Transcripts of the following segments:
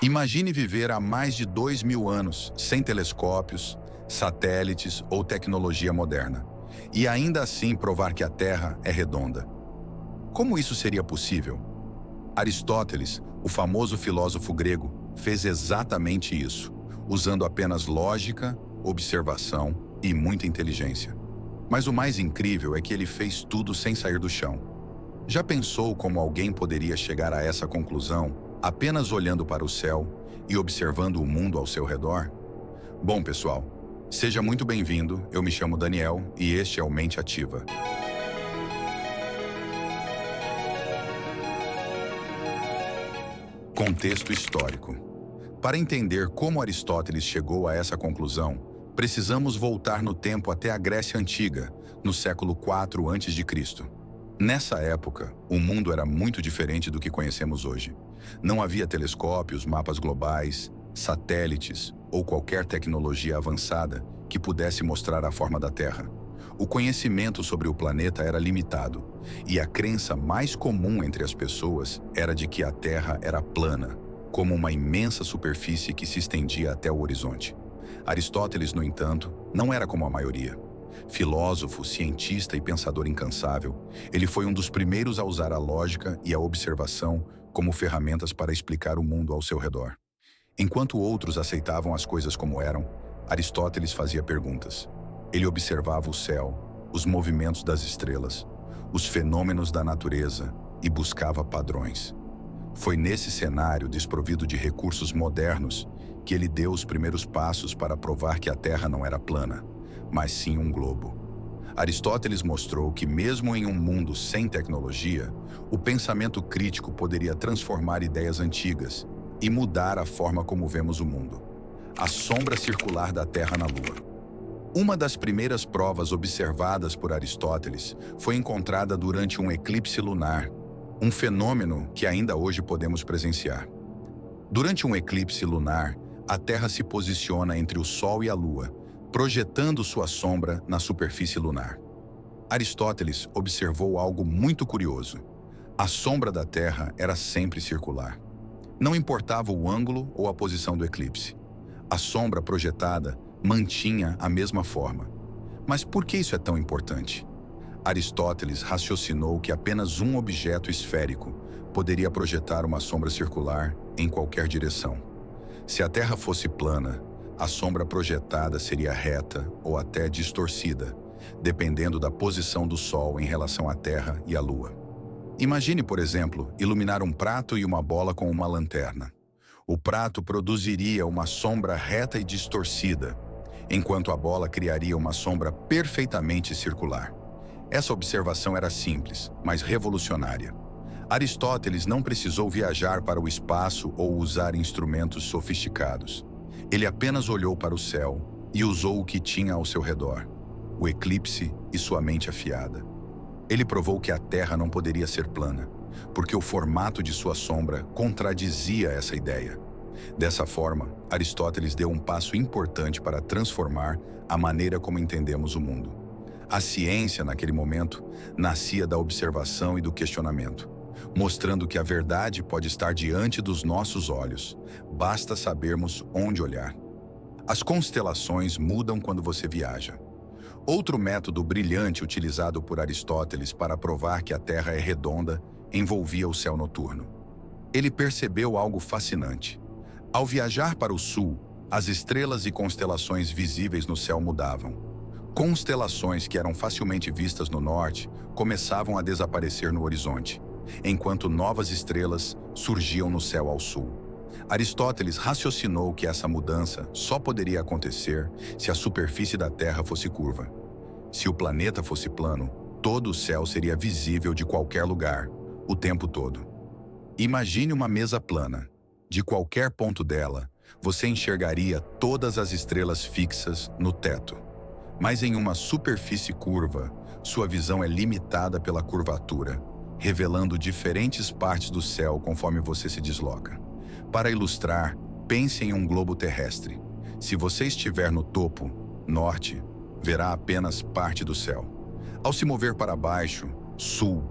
Imagine viver há mais de 2.000 anos sem telescópios, satélites ou tecnologia moderna, e ainda assim provar que a Terra é redonda. Como isso seria possível? Aristóteles, o famoso filósofo grego, fez exatamente isso, usando apenas lógica, observação e muita inteligência. Mas o mais incrível é que ele fez tudo sem sair do chão. Já pensou como alguém poderia chegar a essa conclusão apenas olhando para o céu e observando o mundo ao seu redor? Bom, pessoal, seja muito bem-vindo. Eu me chamo Daniel e este é o Mente Ativa. Contexto histórico. Para entender como Aristóteles chegou a essa conclusão, precisamos voltar no tempo até a Grécia Antiga, no século IV a.C. Nessa época, o mundo era muito diferente do que conhecemos hoje. Não havia telescópios, mapas globais, satélites ou qualquer tecnologia avançada que pudesse mostrar a forma da Terra. O conhecimento sobre o planeta era limitado, e a crença mais comum entre as pessoas era de que a Terra era plana, como uma imensa superfície que se estendia até o horizonte. Aristóteles, no entanto, não era como a maioria. Filósofo, cientista e pensador incansável, ele foi um dos primeiros a usar a lógica e a observação como ferramentas para explicar o mundo ao seu redor. Enquanto outros aceitavam as coisas como eram, Aristóteles fazia perguntas. Ele observava o céu, os movimentos das estrelas, os fenômenos da natureza e buscava padrões. Foi nesse cenário desprovido de recursos modernos que ele deu os primeiros passos para provar que a Terra não era plana, mas sim um globo. Aristóteles mostrou que mesmo em um mundo sem tecnologia, o pensamento crítico poderia transformar ideias antigas e mudar a forma como vemos o mundo. A sombra circular da Terra na Lua. Uma das primeiras provas observadas por Aristóteles foi encontrada durante um eclipse lunar, um fenômeno que ainda hoje podemos presenciar. Durante um eclipse lunar, a Terra se posiciona entre o Sol e a Lua, projetando sua sombra na superfície lunar. Aristóteles observou algo muito curioso. A sombra da Terra era sempre circular. Não importava o ângulo ou a posição do eclipse. A sombra projetada mantinha a mesma forma. Mas por que isso é tão importante? Aristóteles raciocinou que apenas um objeto esférico poderia projetar uma sombra circular em qualquer direção. Se a Terra fosse plana, a sombra projetada seria reta ou até distorcida, dependendo da posição do Sol em relação à Terra e à Lua. Imagine, por exemplo, iluminar um prato e uma bola com uma lanterna. O prato produziria uma sombra reta e distorcida, enquanto a bola criaria uma sombra perfeitamente circular. Essa observação era simples, mas revolucionária. Aristóteles não precisou viajar para o espaço ou usar instrumentos sofisticados. Ele apenas olhou para o céu e usou o que tinha ao seu redor, o eclipse e sua mente afiada. Ele provou que a Terra não poderia ser plana, porque o formato de sua sombra contradizia essa ideia. Dessa forma, Aristóteles deu um passo importante para transformar a maneira como entendemos o mundo. A ciência, naquele momento, nascia da observação e do questionamento, mostrando que a verdade pode estar diante dos nossos olhos, basta sabermos onde olhar. As constelações mudam quando você viaja. Outro método brilhante utilizado por Aristóteles para provar que a Terra é redonda envolvia o céu noturno. Ele percebeu algo fascinante. Ao viajar para o sul, as estrelas e constelações visíveis no céu mudavam. Constelações que eram facilmente vistas no norte começavam a desaparecer no horizonte, enquanto novas estrelas surgiam no céu ao sul. Aristóteles raciocinou que essa mudança só poderia acontecer se a superfície da Terra fosse curva. Se o planeta fosse plano, todo o céu seria visível de qualquer lugar, o tempo todo. Imagine uma mesa plana. De qualquer ponto dela, você enxergaria todas as estrelas fixas no teto. Mas em uma superfície curva, sua visão é limitada pela curvatura, revelando diferentes partes do céu conforme você se desloca. Para ilustrar, pense em um globo terrestre. Se você estiver no topo, norte, verá apenas parte do céu. Ao se mover para baixo, sul,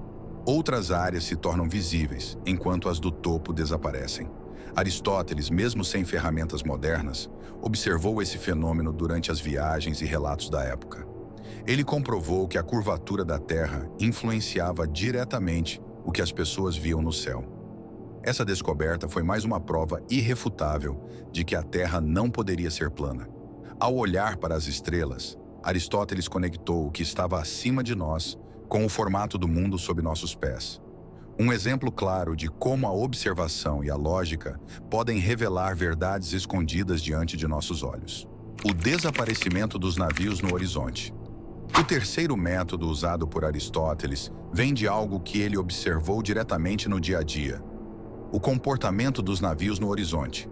outras áreas se tornam visíveis, enquanto as do topo desaparecem. Aristóteles, mesmo sem ferramentas modernas, observou esse fenômeno durante as viagens e relatos da época. Ele comprovou que a curvatura da Terra influenciava diretamente o que as pessoas viam no céu. Essa descoberta foi mais uma prova irrefutável de que a Terra não poderia ser plana. Ao olhar para as estrelas, Aristóteles conectou o que estava acima de nós com o formato do mundo sob nossos pés. Um exemplo claro de como a observação e a lógica podem revelar verdades escondidas diante de nossos olhos. O desaparecimento dos navios no horizonte. O terceiro método usado por Aristóteles vem de algo que ele observou diretamente no dia a dia: o comportamento dos navios no horizonte.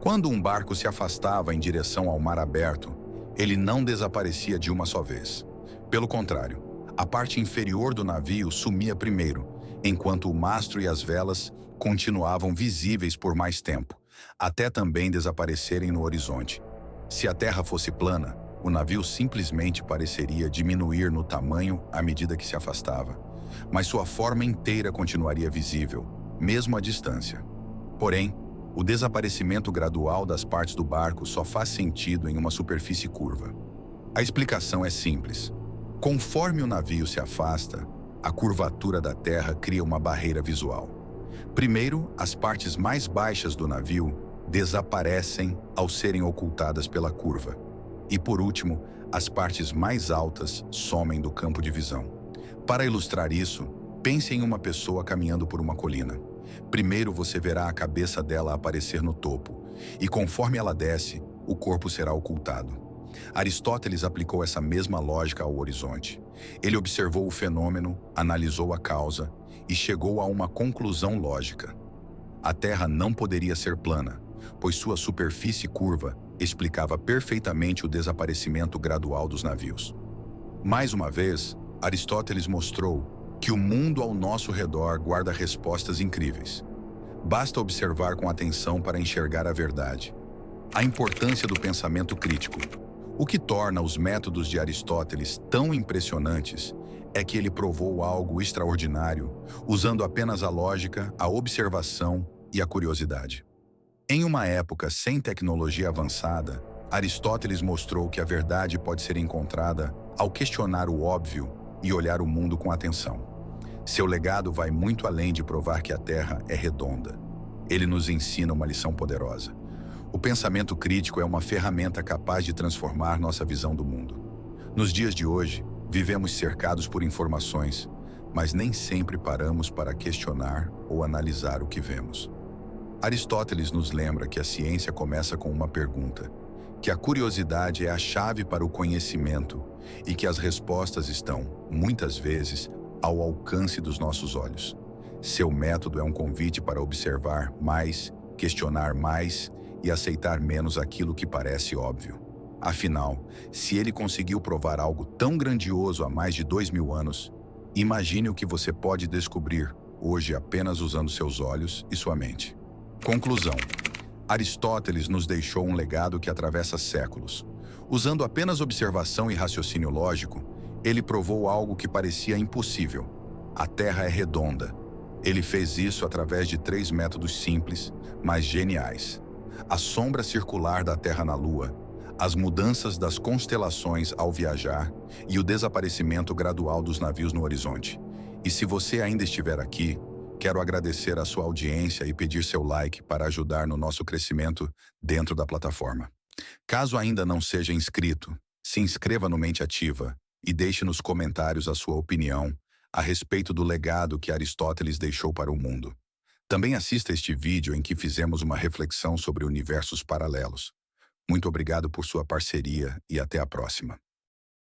Quando um barco se afastava em direção ao mar aberto, ele não desaparecia de uma só vez. Pelo contrário, a parte inferior do navio sumia primeiro, enquanto o mastro e as velas continuavam visíveis por mais tempo, até também desaparecerem no horizonte. Se a terra fosse plana, o navio simplesmente pareceria diminuir no tamanho à medida que se afastava, mas sua forma inteira continuaria visível, mesmo à distância. Porém, o desaparecimento gradual das partes do barco só faz sentido em uma superfície curva. A explicação é simples. Conforme o navio se afasta, a curvatura da Terra cria uma barreira visual. Primeiro, as partes mais baixas do navio desaparecem ao serem ocultadas pela curva. E por último, as partes mais altas somem do campo de visão. Para ilustrar isso, pense em uma pessoa caminhando por uma colina. Primeiro você verá a cabeça dela aparecer no topo, e conforme ela desce, o corpo será ocultado. Aristóteles aplicou essa mesma lógica ao horizonte. Ele observou o fenômeno, analisou a causa e chegou a uma conclusão lógica. A Terra não poderia ser plana, pois sua superfície curva explicava perfeitamente o desaparecimento gradual dos navios. Mais uma vez, Aristóteles mostrou que o mundo ao nosso redor guarda respostas incríveis. Basta observar com atenção para enxergar a verdade. A importância do pensamento crítico. O que torna os métodos de Aristóteles tão impressionantes é que ele provou algo extraordinário usando apenas a lógica, a observação e a curiosidade. Em uma época sem tecnologia avançada, Aristóteles mostrou que a verdade pode ser encontrada ao questionar o óbvio e olhar o mundo com atenção. Seu legado vai muito além de provar que a Terra é redonda. Ele nos ensina uma lição poderosa. O pensamento crítico é uma ferramenta capaz de transformar nossa visão do mundo. Nos dias de hoje, vivemos cercados por informações, mas nem sempre paramos para questionar ou analisar o que vemos. Aristóteles nos lembra que a ciência começa com uma pergunta, que a curiosidade é a chave para o conhecimento e que as respostas estão, muitas vezes, ao alcance dos nossos olhos. Seu método é um convite para observar mais, questionar mais e aceitar menos aquilo que parece óbvio. Afinal, se ele conseguiu provar algo tão grandioso há mais de 2000 anos, imagine o que você pode descobrir hoje apenas usando seus olhos e sua mente. Conclusão. Aristóteles nos deixou um legado que atravessa séculos. Usando apenas observação e raciocínio lógico, ele provou algo que parecia impossível. A Terra é redonda. Ele fez isso através de 3 métodos simples, mas geniais: a sombra circular da Terra na Lua, as mudanças das constelações ao viajar e o desaparecimento gradual dos navios no horizonte. E se você ainda estiver aqui, quero agradecer a sua audiência e pedir seu like para ajudar no nosso crescimento dentro da plataforma. Caso ainda não seja inscrito, se inscreva no Mente Ativa e deixe nos comentários a sua opinião a respeito do legado que Aristóteles deixou para o mundo. Também assista este vídeo em que fizemos uma reflexão sobre universos paralelos. Muito obrigado por sua parceria e até a próxima.